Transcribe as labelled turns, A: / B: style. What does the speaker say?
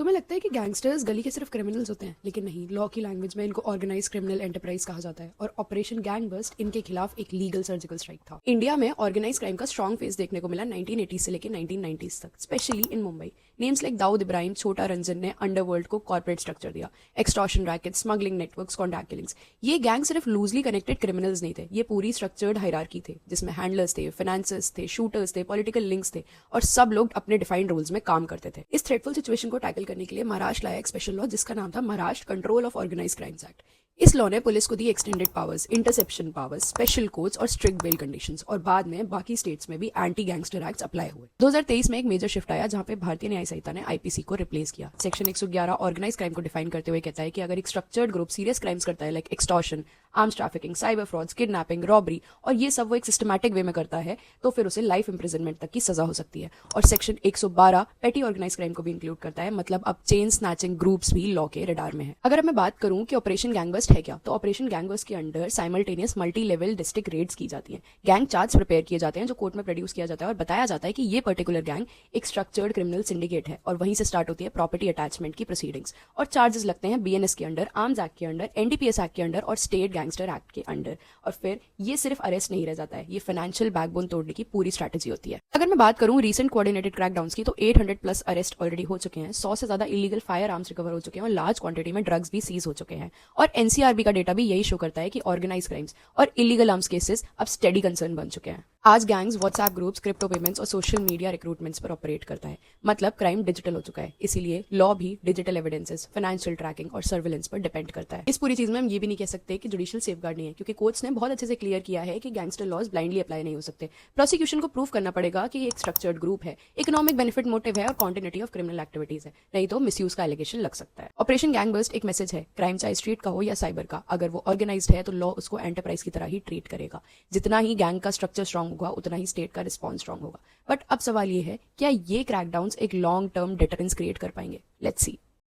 A: तुम्हें लगता है कि गैंगस्टर्स गली के सिर्फ क्रिमिनल्स होते हैं, लेकिन नहीं, लॉ की लैंग्वेज में इनको ऑर्गेनाइज क्रिमिनल एंटरप्राइज कहा जाता है और ऑपरेशन गैंग बस्ट इनके खिलाफ एक लीगल सर्जिकल स्ट्राइक था। इंडिया में ऑर्गेनाइज क्राइम का स्ट्रॉन्ग फेस देखने को मिला 1980 से लेकर 1990s तक, specially in Mumbai. Names like Dawood Ibrahim, Chhota Ranjan ने अंडरवर्ल्ड को कॉर्पोरेट स्ट्रक्चर दिया। Extortion racket, smuggling networks, contact killings. ये गैंग सिर्फ लूजली कनेक्टेड क्रिमिनल्स नहीं थे, ये पूरी स्ट्रक्चर्ड हायरार्की थे जिसमें हैंडलर्स थे, फाइनेंसर्स थे, शूटर्स थे, पॉलिटिकल लिंक्स थे और सब लोग अपने डिफाइंड रोल्स में काम करते थे। इस थ्रेटफुल सिचुएशन को टैकल करने के लिए महाराष्ट्र लाया एक स्पेशल लॉ जिसका नाम था Maharashtra control of organise crimes act. इस लॉ ने पुलिस को दी extended powers, interception powers, special courts और स्ट्रिक्ट बेल कंडीशंस, और बाद में बाकी स्टेट्स में भी एंटी गैंगस्टर एक्ट्स अप्लाई हुए। 2023 में एक मेजर शिफ्ट आया जहां पे भारतीय न्याय संहिता ने आईपीसी को रिप्लेस किया। सेक्शन 111 ऑर्गेनाइज क्राइम को डिफाइन करते हुए कहता है कि अगर एक स्ट्रक्चर्ड ग्रुप सीरियस क्राइम्स करता है like extortion, arms trafficking, cyber frauds, kidnapping, robbery, और ये सब वो एक सिस्टमैटिक वे में करता है तो फिर उसे लाइफ इंप्रिजनमेंट तक की सजा हो सकती है। और सेक्शन 112 पेटी ऑर्गेनाइज क्राइम को भी इंक्लूड करता है, मतलब अब चेन स्नैचिंग ग्रुप्स भी लॉ के रडार में है। अगर मैं बात करूं कि ऑपरेशन गैंगबस्ट है क्या, तो ऑपरेशन गैंगबस्ट के under simultaneous multi level district raids की जाती हैं। गैंग चार्ट्स प्रिपेयर किए जाते हैं जो कोर्ट में प्रोड्यूस किया जाता है और बताया जाता है कि ये पर्टिकुलर गैंग एक स्ट्रक्चर्ड क्रिमिनल सिंडिकेट है, और वहीं से स्टार्ट होती है प्रॉपर्टी अटैचमेंट की प्रोसीडिंग्स। और चार्जेस लगते हैं बीएनएस के अंडर, आर्म्स एक्ट के अंडर, एनडीपीएस एक्ट के अंडर और स्टेट गैंगस्टर एक्ट के अंडर। और फिर ये सिर्फ अरेस्ट नहीं रह जाता है, ये फाइनेंशियल बैकबोन तोड़ने की पूरी स्ट्रैटेजी होती है। अगर मैं बात करूं रीसेंट कोऑर्डिनेटेड क्रैकडाउन्स की, तो 800 प्लस अरेस्ट ऑलरेडी हो चुके हैं, 100 से ज्यादा इलीगल फायर आर्म्स रिकवर हो चुके हैं और लार्ज क्वांटिटी में ड्रग्स भी सीज हो चुके हैं। और एनसीआरबी का डेटा भी यही शो करता है कि ऑर्गेनाइज क्राइम्स और इलीगल आर्म्स केसेस अब स्टेडी कंसर्न बन चुके हैं। आज gangs WhatsApp groups, crypto payments और सोशल मीडिया रिक्रूटमेंट्स पर ऑपरेट करता है, मतलब क्राइम डिजिटल हो चुका है। इसीलिए लॉ भी डिजिटल एविडेंसेस, फाइनेंशियल ट्रैकिंग और सर्विलेंस पर डिपेंड करता है। इस पूरी चीज में हम ये भी नहीं कह सकते कि जुडिशियल सेफगार्ड नहीं है, क्योंकि कोर्ट्स ने बहुत अच्छे से क्लियर किया है कि गैंगस्टर लॉज ब्लाइंडली अप्लाई नहीं हो सकते। प्रोसिक्यूशन को प्रूव करना पड़ेगा कि ये एक स्ट्रक्चर्ड ग्रुप है, इकोनॉमिक बेनिफिट मोटिव है और कॉन्टिन्यूटी ऑफ क्रिमिनल एक्टिविटीज है, नहीं तो मिसयूज का एलिगेशन लग सकता है। ऑपरेशन गैंगबस्ट एक मैसेज है, क्राइम चाहे स्ट्रीट का हो या साइबर का, अगर वो ऑर्गेनाइज्ड है तो लॉ उसको एंटरप्राइज की तरह ही ट्रीट करेगा। जितना ही गैंग का स्ट्रक्चर स्ट्रांग होगा उतना ही स्टेट का रिस्पॉन्स स्ट्रांग होगा। बट अब सवाल ये है, क्या ये क्रैकडाउन्स एक लॉन्ग टर्म डिटरेंस क्रिएट कर पाएंगे? Let's see.